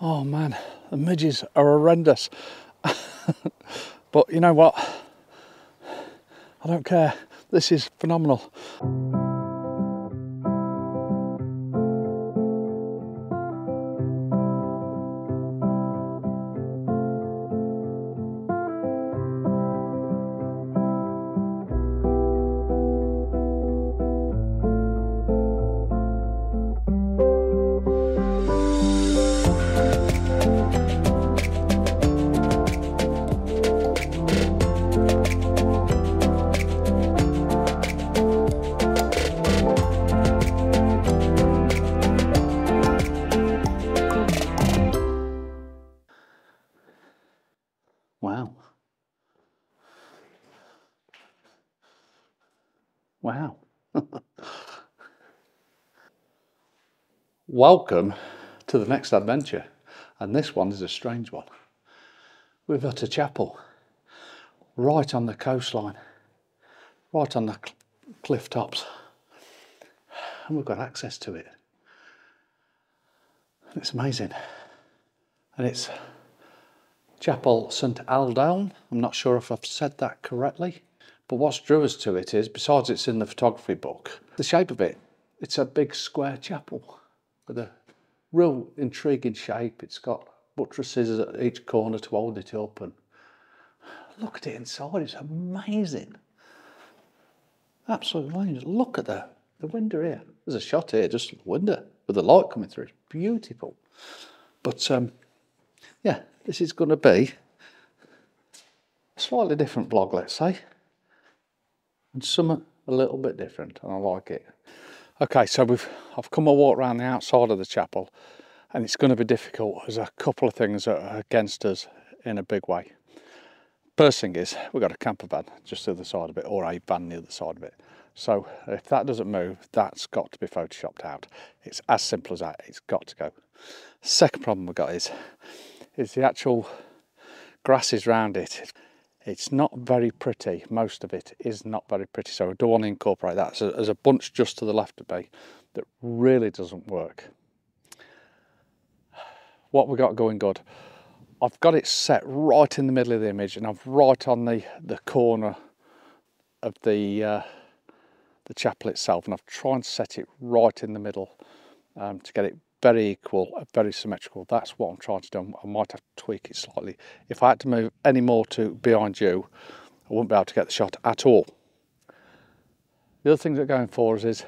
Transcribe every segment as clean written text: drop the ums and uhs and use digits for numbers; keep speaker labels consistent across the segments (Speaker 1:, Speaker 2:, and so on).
Speaker 1: Oh man, the midges are horrendous. But you know what? I don't care. This is phenomenal. Wow. Wow. Welcome to the next adventure, and this one is a strange one. We've got a chapel right on the coastline, right on the cliff tops, and we've got access to it. And it's amazing. And it's Chapel St Aldhelm. I'm not sure if I've said that correctly, but what's drew us to it is, besides it's in the photography book, the shape of it. It's a big square chapel with a real intriguing shape. It's got buttresses at each corner to hold it up, and look at it inside, it's amazing. Absolutely amazing. Look at the window here. There's a shot here, just the window with the light coming through. It's beautiful. But yeah, this is going to be a slightly different vlog, let's say, and something a little bit different, and I like it. Okay, so I've come a walk around the outside of the chapel, and it's going to be difficult. There's a couple of things that are against us in a big way. First thing is, we've got a camper van just the other side of it, or a van the other side of it. So if that doesn't move, that's got to be photoshopped out. It's as simple as that. It's got to go. Second problem we've got is the actual grasses round it. It's not very pretty. Most of it is not very pretty. So I do want to incorporate that. So there's a bunch just to the left of me that really doesn't work. What we got going good? I've got it set right in the middle of the image, and I've right on the corner of the chapel itself, and I've tried and set it right in the middle to get it very equal, very symmetrical. That's what I'm trying to do. I might have to tweak it slightly. If I had to move any more to behind you, I wouldn't be able to get the shot at all. The other thing that going for us is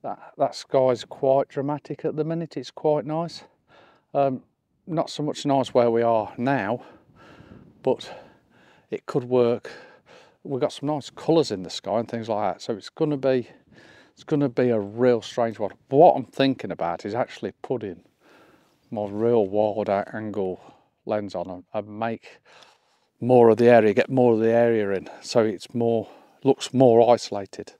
Speaker 1: that sky's quite dramatic at the minute. It's quite nice. Not so much nice where we are now, but it could work. We've got some nice colours in the sky and things like that, so it's going to be a real strange one. But what I'm thinking about is actually putting my real wide angle lens on and make more of the area, get more of the area in, so it's looks more isolated.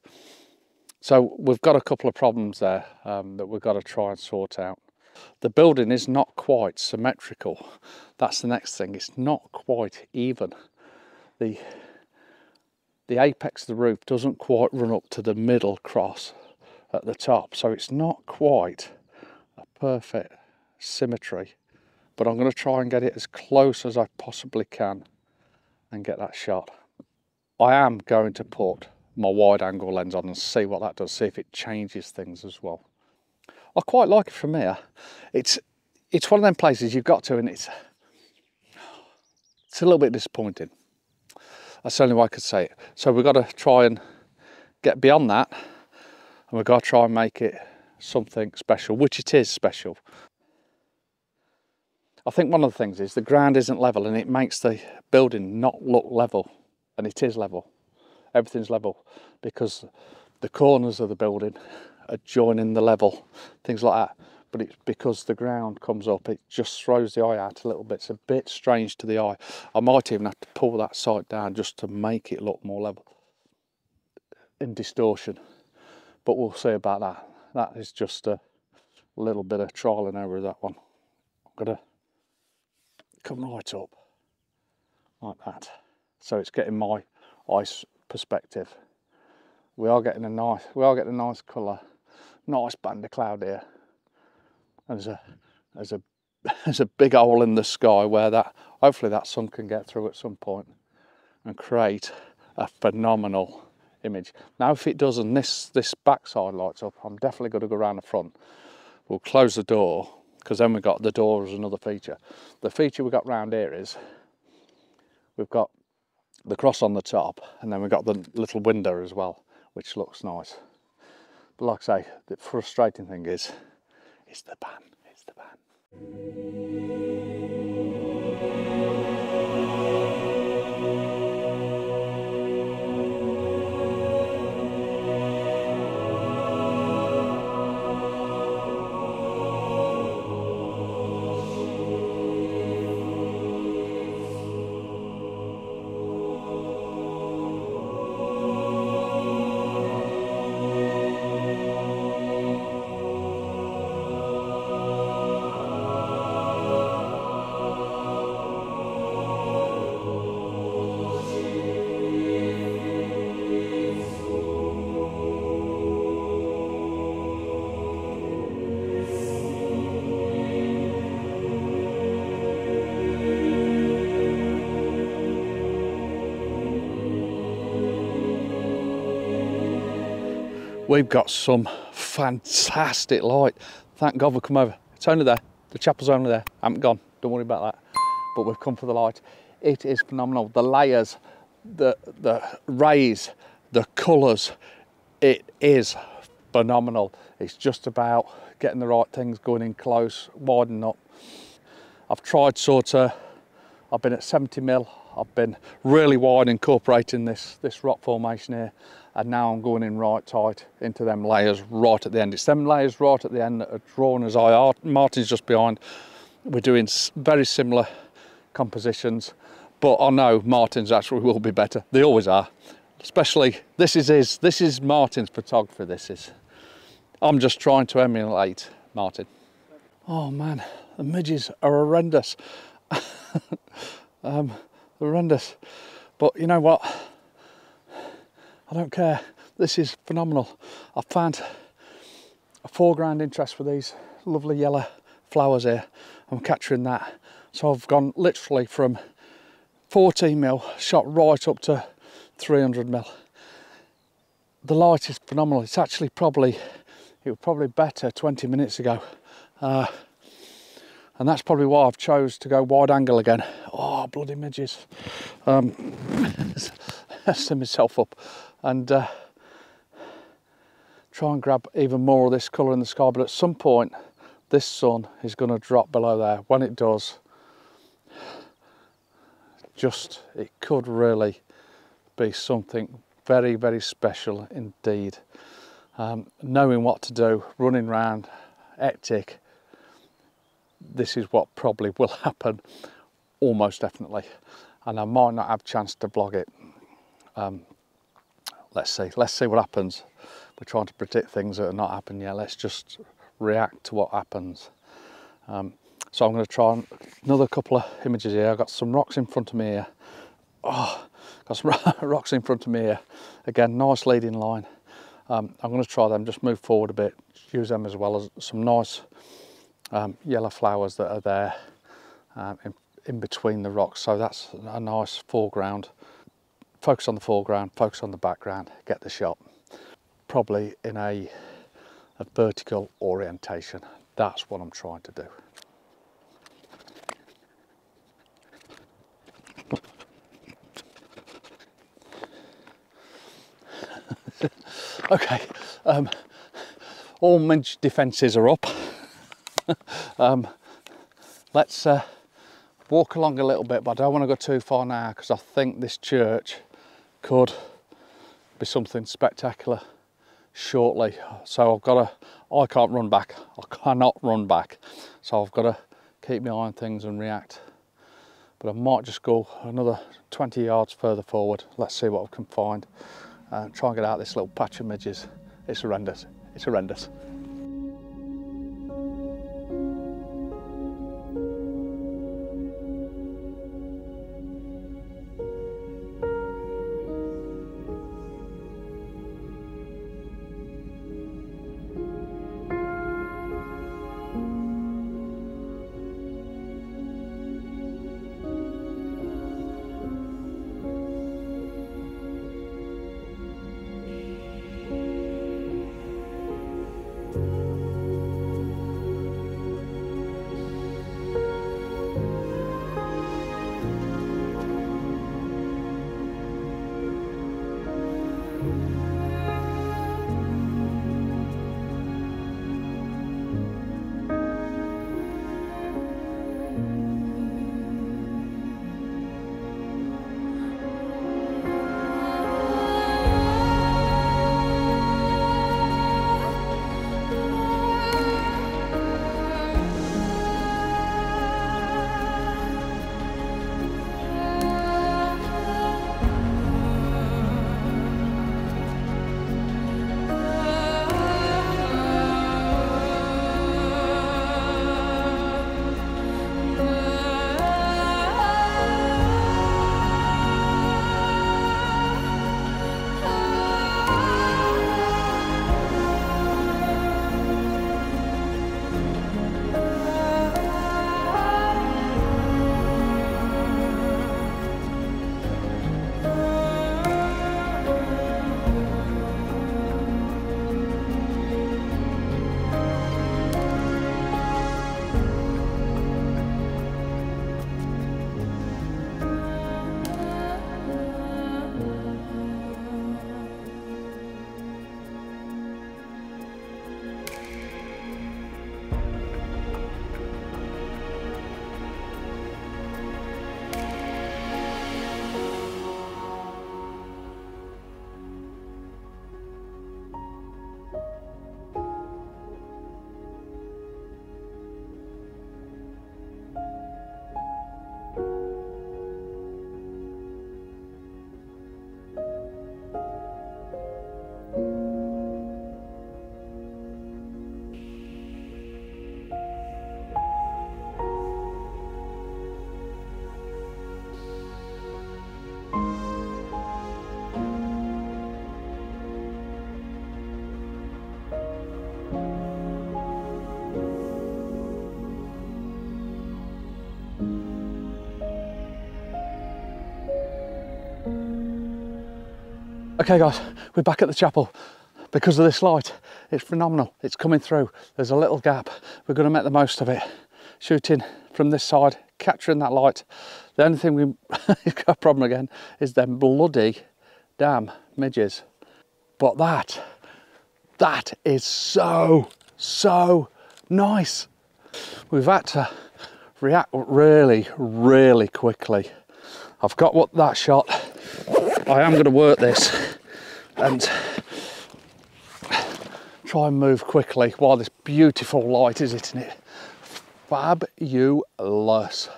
Speaker 1: So we've got a couple of problems there that we've got to try and sort out. The building is not quite symmetrical. That's the next thing. It's not quite even. The apex of the roof doesn't quite run up to the middle cross at the top, so it's not quite a perfect symmetry, but I'm going to try and get it as close as I possibly can and get that shot. I am going to put my wide angle lens on and see what that does, see if it changes things as well. I quite like it from here. It's one of them places you've got to, and it's a little bit disappointing. That's the only way I could say it. So we've got to try and get beyond that, and we've got to try and make it something special, which it is special. I think one of the things is the ground isn't level, and it makes the building not look level, and it is level. Everything's level because the corners of the building are joining the level, things like that. But it's because the ground comes up, it just throws the eye out a little bit. It's a bit strange to the eye. I might even have to pull that side down just to make it look more level in distortion. But we'll see about that. That is just a little bit of trial and error, that one. I'm gonna come right up like that. So it's getting my ice perspective. We are getting a nice colour, nice band of cloud here. There's a there's a big hole in the sky where hopefully that sun can get through at some point and create a phenomenal image. Now if it does and this backside lights up, I'm definitely going to go around the front. We'll close the door, because then we've got the door as another feature. The feature we've got round here is we've got the cross on the top, and then we've got the little window as well, which looks nice. But like I say, the frustrating thing is, it's the ban, it's the ban. We've got some fantastic light. Thank God we've come over. It's only there. The chapel's only there. I haven't gone. Don't worry about that. But we've come for the light. It is phenomenal. The layers, the rays, the colours. It is phenomenal. It's just about getting the right things, going in close, widening up. I've tried I've been at 70mm. I've been really wide incorporating this rock formation here. And now I'm going in right tight into them layers right at the end. It's them layers right at the end that are drawn as I are. Martin's just behind. We're doing very similar compositions, but I know Martin's actually will be better. They always are. Especially, this is Martin's photography, this is. I'm just trying to emulate Martin. Oh man, the midges are horrendous. Horrendous. But you know what? I don't care. This is phenomenal. I found a foreground interest for these lovely yellow flowers here. I'm capturing that. So I've gone literally from 14mm shot right up to 300mm. The light is phenomenal. It's actually it was probably better 20 minutes ago. And that's probably why I've chose to go wide angle again. Oh, bloody midges. Set myself up and try and grab even more of this colour in the sky, but at some point this sun is going to drop below there. When it does, it could really be something very, very special indeed. Knowing what to do, running around, hectic, this is what probably will happen, almost definitely, and I might not have a chance to vlog it. Let's see what happens. We're trying to predict things that are not happening yet. Let's just react to what happens. So I'm going to try another couple of images here. I've got some rocks in front of me here. Oh, got some rocks in front of me here. Again, nice leading line. I'm going to try them, just move forward a bit, use them as well as some nice yellow flowers that are there in between the rocks. So that's a nice foreground. Focus on the foreground, focus on the background, get the shot. Probably in a vertical orientation. That's what I'm trying to do. Okay, all midge defences are up. Let's walk along a little bit, but I don't want to go too far now because I think this church could be something spectacular shortly. So I can't run back. I cannot run back. So I've got to keep my eye on things and react. But I might just go another 20 yards further forward. Let's see what I can find. Try and get out this little patch of midges. It's horrendous. It's horrendous. Okay guys, we're back at the chapel. Because of this light, it's phenomenal. It's coming through. There's a little gap. We're going to make the most of it. Shooting from this side, capturing that light. The only thing we've got a problem again is them bloody damn midges. But that is so nice. We've had to react really quickly. I've got that shot. I am going to work this and try and move quickly while this beautiful light is hitting it. Fabulous.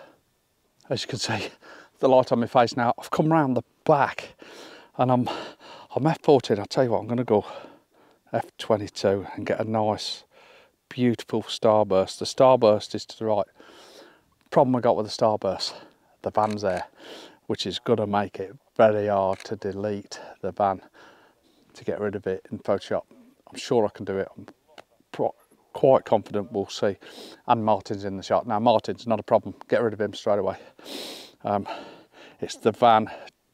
Speaker 1: As you can see, the light on my face now. I've come round the back and I'm F14. I'll tell you what, I'm going to go F22 and get a nice beautiful starburst. The starburst is to the right. Problem I got with the starburst, the van's there, which is going to make it very hard to delete the van, to get rid of it in Photoshop. I'm sure I can do it. I'm quite confident we'll see. And Martin's in the shot. Now Martin's not a problem. Get rid of him straight away. It's the van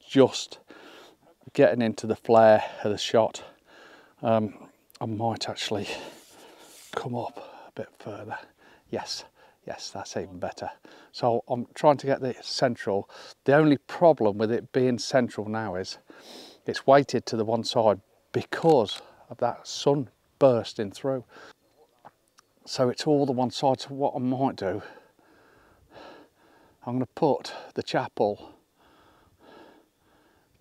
Speaker 1: just getting into the flare of the shot. I might actually come up a bit further. Yes, that's even better. So I'm trying to get the central. The only problem with it being central now is it's weighted to the one side because of that sun bursting through. So it's all the one side. So what I might do, I'm going to put the chapel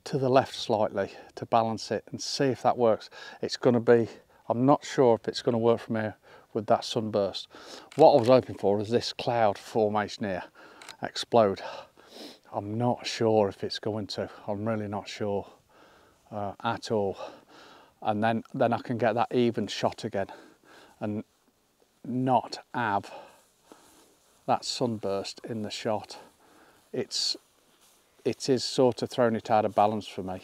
Speaker 1: to the left slightly to balance it and see if that works. It's going to be, I'm not sure if it's going to work from here with that sunburst. What I was hoping for is this cloud formation here explode. I'm not sure if it's going to. I'm really not sure at all. And then I can get that even shot again and not have that sunburst in the shot. It is sort of throwing it out of balance for me.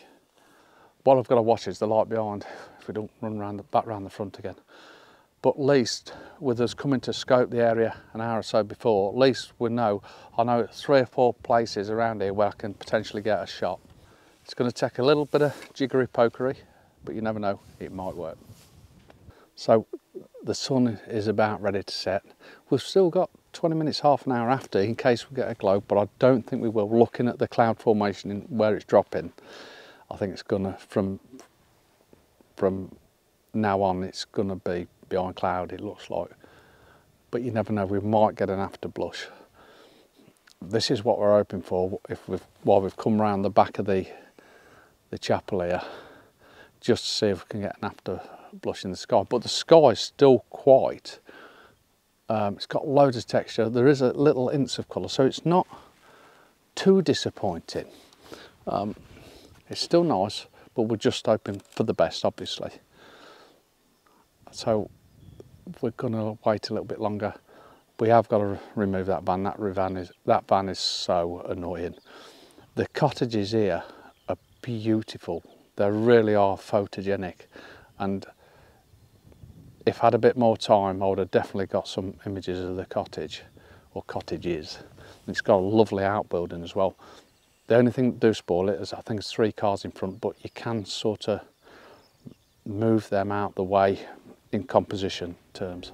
Speaker 1: What I've got to watch is the light behind, if we don't run back round the front again. But at least with us coming to scope the area an hour or so before, at least I know 3 or 4 places around here where I can potentially get a shot. It's going to take a little bit of jiggery pokery, but you never know, it might work. So the sun is about ready to set. We've still got 20 minutes, half an hour after in case we get a glow, but I don't think we will. Looking at the cloud formation and where it's dropping, I think it's gonna, from now on, it's gonna be behind cloud, it looks like. But you never know, we might get an after blush. This is what we're hoping for while we've come around the back of the chapel here, just to see if we can get an after blush in the sky. But the sky is still quite, it's got loads of texture. There is a little inch of colour, so it's not too disappointing. It's still nice, but we're just hoping for the best, obviously. So we're going to wait a little bit longer. We have got to remove that van. That van is so annoying. The cottages here are beautiful. They really are photogenic, and if I had a bit more time, I would have definitely got some images of the cottage, or cottages. It's got a lovely outbuilding as well. The only thing that do spoil it is I think it's 3 cars in front, but you can sort of move them out the way in composition terms.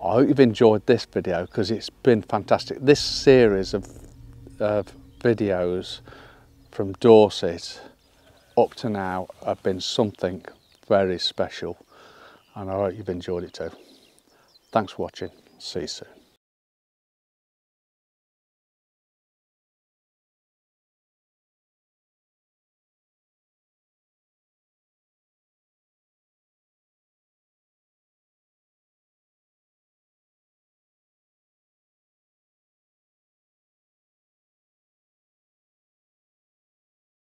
Speaker 1: I hope you've enjoyed this video because it's been fantastic. This series of videos from Dorset up to now have been something very special, and I hope you've enjoyed it too. Thanks for watching. See you soon.